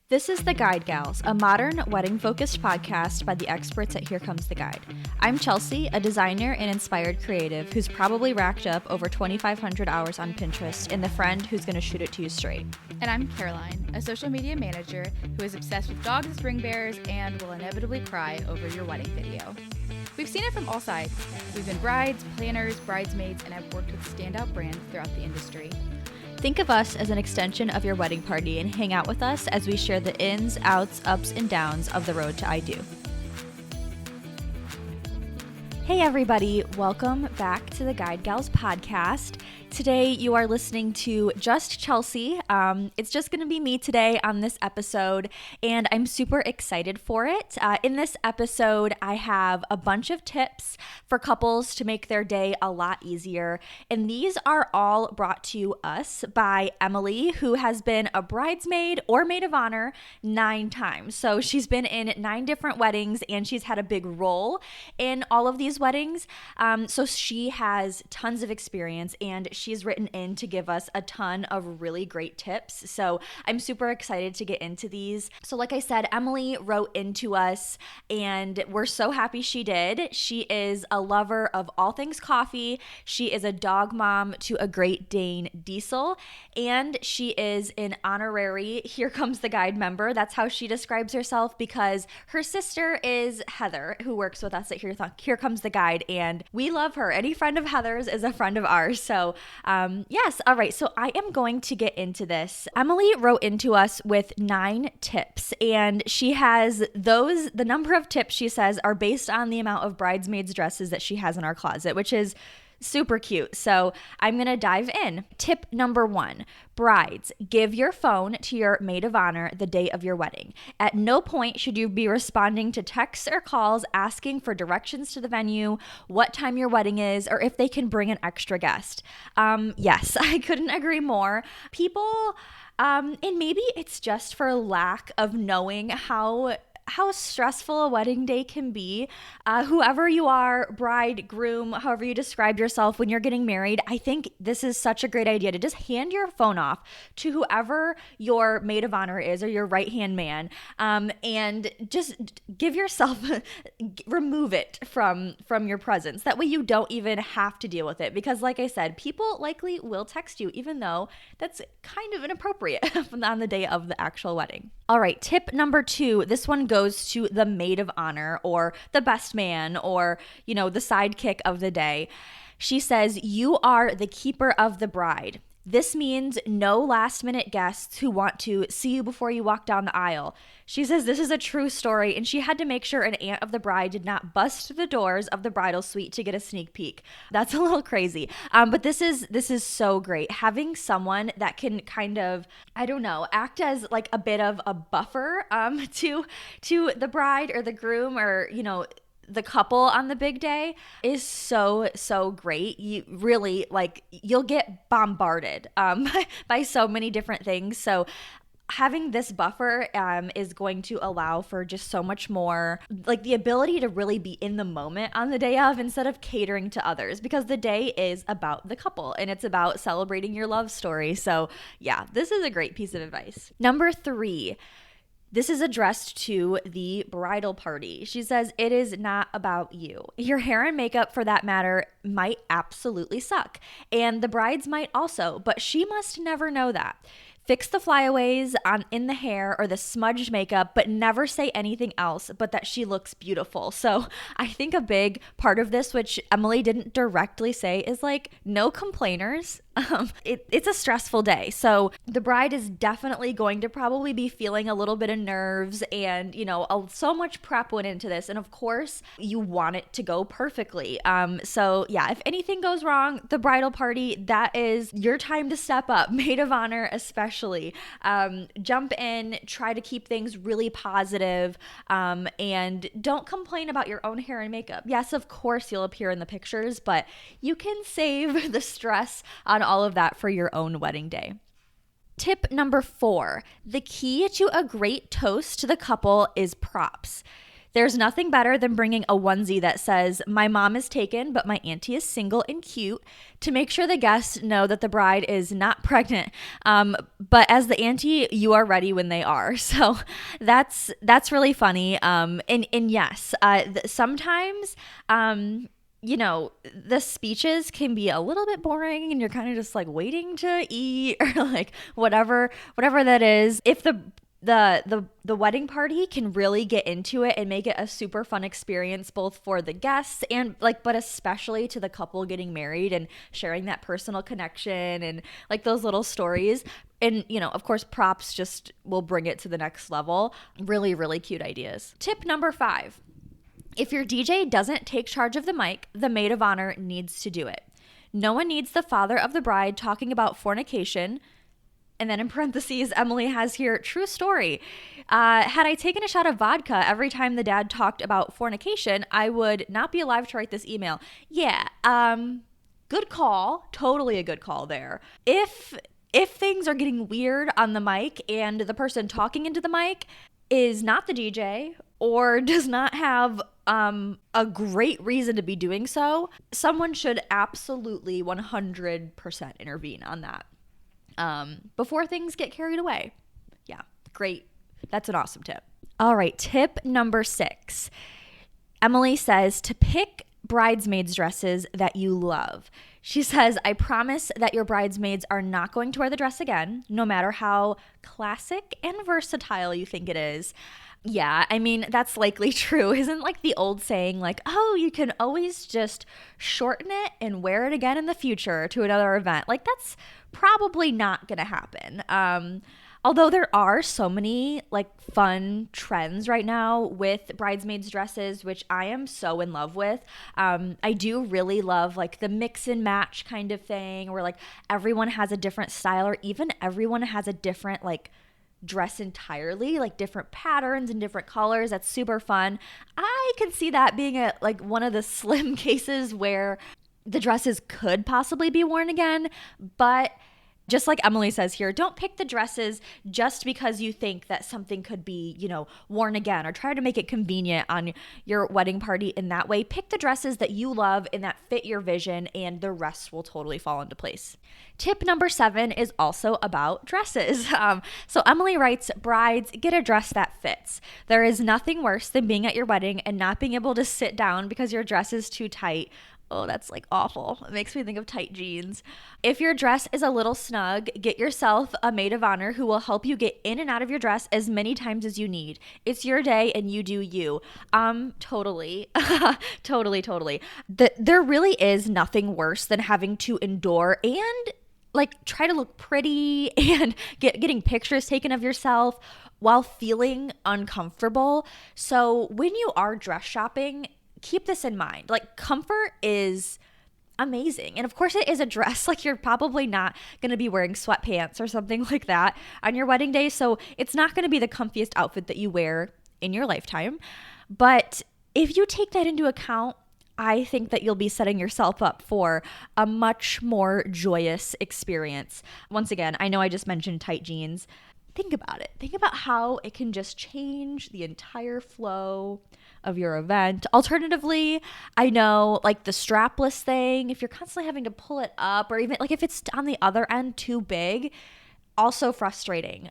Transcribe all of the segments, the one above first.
This is The Guide Gals, a modern, wedding-focused podcast by the experts at Here Comes the Guide. I'm Chelsea, a designer and inspired creative who's probably racked up over 2,500 hours on Pinterest and the friend who's going to shoot it to you straight. And I'm Caroline, a social media manager who is obsessed with dogs as ring bearers and will inevitably cry over your wedding video. We've seen it from all sides. We've been brides, planners, bridesmaids, and have worked with standout brands throughout the industry. Think of us as an extension of your wedding party and hang out with us as we share the ins, outs, ups, and downs of the road to I Do. Hey everybody, welcome back to the Guide Gals podcast. Today you are listening to just Chelsea. It's just going to be me today on this episode, and I'm super excited for it. In this episode, I have a bunch of tips for couples to make their day a lot easier, and these are all brought to us by Emily, who has been a bridesmaid or maid of honor 9 times. So she's been in 9 different weddings, and she's had a big role in all of these weddings. So she has tons of experience, and she's written in to give us a ton of really great tips. So I'm super excited to get into these. So like I said, Emily wrote into us and we're so happy she did. She is a lover of all things coffee. She is a dog mom to a Great Dane Diesel, and she is an honorary Here Comes the Guide member. That's how she describes herself, because her sister is Heather, who works with us at Here Comes the Guide, and we love her. Any friend of Heather's is a friend of ours. So yes. All right. So I am going to get into this. Emily wrote into us with 9 tips, and she has the number of tips she says are based on the amount of bridesmaids dresses that she has in our closet, which is super cute. So I'm going to dive in. Tip number 1, brides, give your phone to your maid of honor the day of your wedding. At no point should you be responding to texts or calls asking for directions to the venue, what time your wedding is, or if they can bring an extra guest. Yes, I couldn't agree more. People, and maybe it's just for lack of knowing how stressful a wedding day can be. Whoever you are, bride, groom, however you describe yourself when you're getting married, I think this is such a great idea to just hand your phone off to whoever your maid of honor is or your right-hand man, and just give yourself, remove it from your presence. That way you don't even have to deal with it, because like I said, people likely will text you, even though that's kind of inappropriate on the day of the actual wedding. All right, tip number 2, this one goes to the maid of honor or the best man or, the sidekick of the day. She says, you are the keeper of the bride. This means no last minute guests who want to see you before you walk down the aisle. She says this is a true story, and she had to make sure an aunt of the bride did not bust through the doors of the bridal suite to get a sneak peek. That's a little crazy. But this is so great. Having someone that can kind of, act as like a bit of a buffer to the bride or the groom or, the couple on the big day is so great. You really you'll get bombarded by so many different things. So having this buffer is going to allow for just so much more, like the ability to really be in the moment on the day of instead of catering to others, because the day is about the couple and it's about celebrating your love story. So yeah, this is a great piece of advice. Number 3, this is addressed to the bridal party. She says, it is not about you. Your hair and makeup, for that matter, might absolutely suck. And the brides might also, but she must never know that. Fix the flyaways in the hair or the smudged makeup, but never say anything else but that she looks beautiful. So I think a big part of this, which Emily didn't directly say, is no complainers. It's a stressful day. So the bride is definitely going to probably be feeling a little bit of nerves and, so much prep went into this. And of course, you want it to go perfectly. So yeah, if anything goes wrong, the bridal party, that is your time to step up. Maid of honor, especially. Jump in, try to keep things really positive, and don't complain about your own hair and makeup. Yes, of course, you'll appear in the pictures, but you can save the stress on all of that for your own wedding day. Tip number 4, the key to a great toast to the couple is props. There's nothing better than bringing a onesie that says, "My mom is taken, but my auntie is single and cute," to make sure the guests know that the bride is not pregnant. But as the auntie, you are ready when they are. So that's really funny. And yes, sometimes, the speeches can be a little bit boring and you're kind of just like waiting to eat or like whatever that is. If the wedding party can really get into it and make it a super fun experience both for the guests and but especially to the couple getting married and sharing that personal connection and like those little stories. And, of course, props just will bring it to the next level. Really, really cute ideas. Tip number 5. If your DJ doesn't take charge of the mic, the maid of honor needs to do it. No one needs the father of the bride talking about fornication. And then in parentheses, Emily has here, true story. Had I taken a shot of vodka every time the dad talked about fornication, I would not be alive to write this email. Yeah, good call. Totally a good call there. If things are getting weird on the mic and the person talking into the mic is not the DJ or does not have a great reason to be doing so, someone should absolutely 100% intervene on that before things get carried away. Yeah, great. That's an awesome tip. All right, tip number 6. Emily says to pick bridesmaids dresses that you love. She says, I promise that your bridesmaids are not going to wear the dress again, no matter how classic and versatile you think it is. Yeah, I mean, that's likely true. Isn't like the old saying like, oh, you can always just shorten it and wear it again in the future to another event. Like that's probably not going to happen. Although there are so many like fun trends right now with bridesmaids dresses, which I am so in love with. I do really love like the mix and match kind of thing where like everyone has a different style or even everyone has a different like dress entirely, like different patterns and different colors. That's super fun. I could see that being like one of the slim cases where the dresses could possibly be worn again, but just like Emily says here, don't pick the dresses just because you think that something could be, worn again, or try to make it convenient on your wedding party in that way. Pick the dresses that you love and that fit your vision, and the rest will totally fall into place. Tip number 7 is also about dresses. So Emily writes, brides, get a dress that fits. There is nothing worse than being at your wedding and not being able to sit down because your dress is too tight. Oh, that's like awful. It makes me think of tight jeans. If your dress is a little snug, get yourself a maid of honor who will help you get in and out of your dress as many times as you need. It's your day and you do you. Totally. Totally. There really is nothing worse than having to endure and like try to look pretty and getting pictures taken of yourself while feeling uncomfortable. So when you are dress shopping, keep this in mind. Like comfort is amazing. And of course it is a dress. Like you're probably not going to be wearing sweatpants or something like that on your wedding day. So it's not going to be the comfiest outfit that you wear in your lifetime. But if you take that into account, I think that you'll be setting yourself up for a much more joyous experience. Once again, I know I just mentioned tight jeans. Think about it. Think about how it can just change the entire flow of your event. Alternatively, I know like the strapless thing, if you're constantly having to pull it up or even like if it's on the other end too big, also frustrating.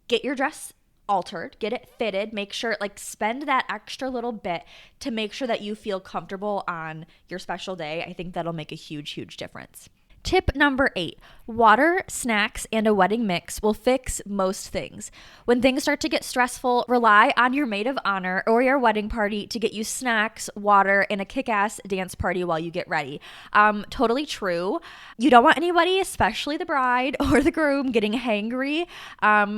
Get your dress altered, get it fitted, make sure like spend that extra little bit to make sure that you feel comfortable on your special day. I think that'll make a huge difference. Tip number 8, water, snacks, and a wedding mix will fix most things. When things start to get stressful, rely on your maid of honor or your wedding party to get you snacks, water, and a kick-ass dance party while you get ready. Totally true. You don't want anybody, especially the bride or the groom, getting hangry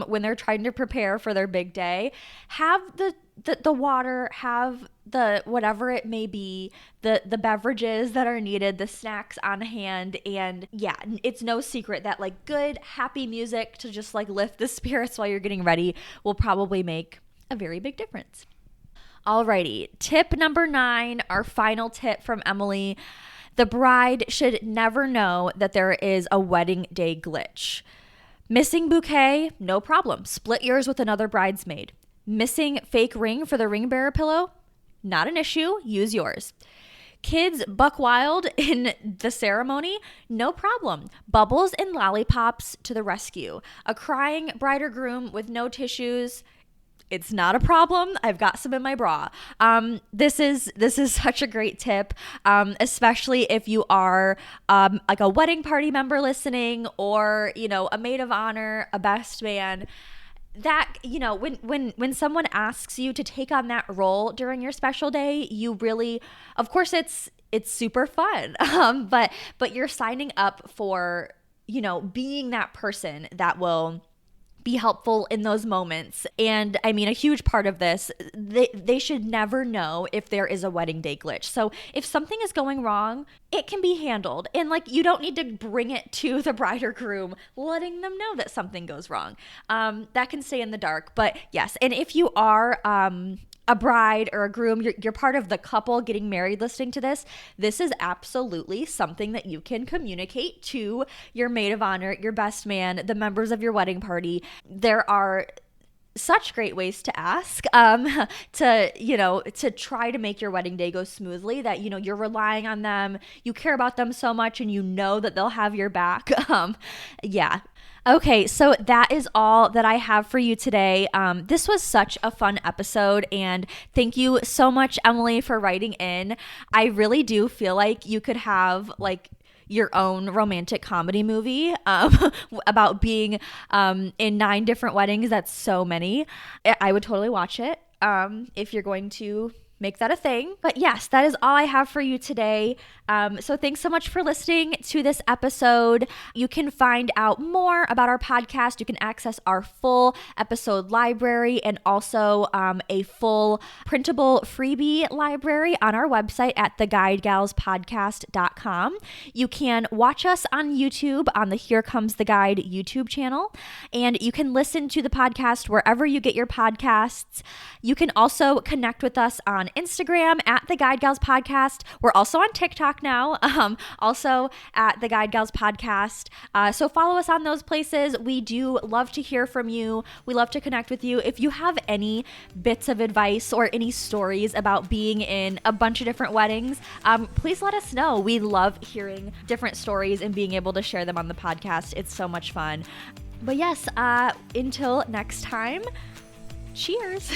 when they're trying to prepare for their big day. Have the water, have the whatever it may be, the beverages that are needed, the snacks on hand. And yeah, it's no secret that like good, happy music to just like lift the spirits while you're getting ready will probably make a very big difference. Alrighty, tip number 9, our final tip from Emily. The bride should never know that there is a wedding day glitch. Missing bouquet? No problem. Split yours with another bridesmaid. Missing fake ring for the ring bearer pillow? Not an issue. Use yours. Kids buck wild in the ceremony? No problem. Bubbles and lollipops to the rescue. A crying bride or groom with no tissues? It's not a problem. I've got some in my bra. This is such a great tip, especially if you are like a wedding party member listening, or a maid of honor, a best man. That, when someone asks you to take on that role during your special day, you really, of course it's super fun, but you're signing up for being that person that will be helpful in those moments. And I mean, a huge part of this, they should never know if there is a wedding day glitch. So if something is going wrong, it can be handled. And you don't need to bring it to the bride or groom, letting them know that something goes wrong. That can stay in the dark. But yes, and if you are a bride or a groom, you're part of the couple getting married listening to this, this is absolutely something that you can communicate to your maid of honor, your best man, the members of your wedding party. There are such great ways to ask to try to make your wedding day go smoothly, that you're relying on them, you care about them so much, and that they'll have your back. Yeah. Okay, so that is all that I have for you today. This was such a fun episode, and thank you so much, Emily, for writing in. I really do feel like you could have your own romantic comedy movie about being in 9 different weddings. That's so many. I would totally watch it if you're going to make that a thing. But yes, that is all I have for you today. So thanks so much for listening to this episode. You can find out more about our podcast. You can access our full episode library and also a full printable freebie library on our website at theguidegalspodcast.com. You can watch us on YouTube on the Here Comes the Guide YouTube channel, and you can listen to the podcast wherever you get your podcasts. You can also connect with us on Instagram at The Guide Gals Podcast. We're also on TikTok now, also at The Guide Gals Podcast. So follow us on those places. We do love to hear from you. We love to connect with you. If you have any bits of advice or any stories about being in a bunch of different weddings, please let us know. We love hearing different stories and being able to share them on the podcast. It's so much fun. But yes, until next time, cheers.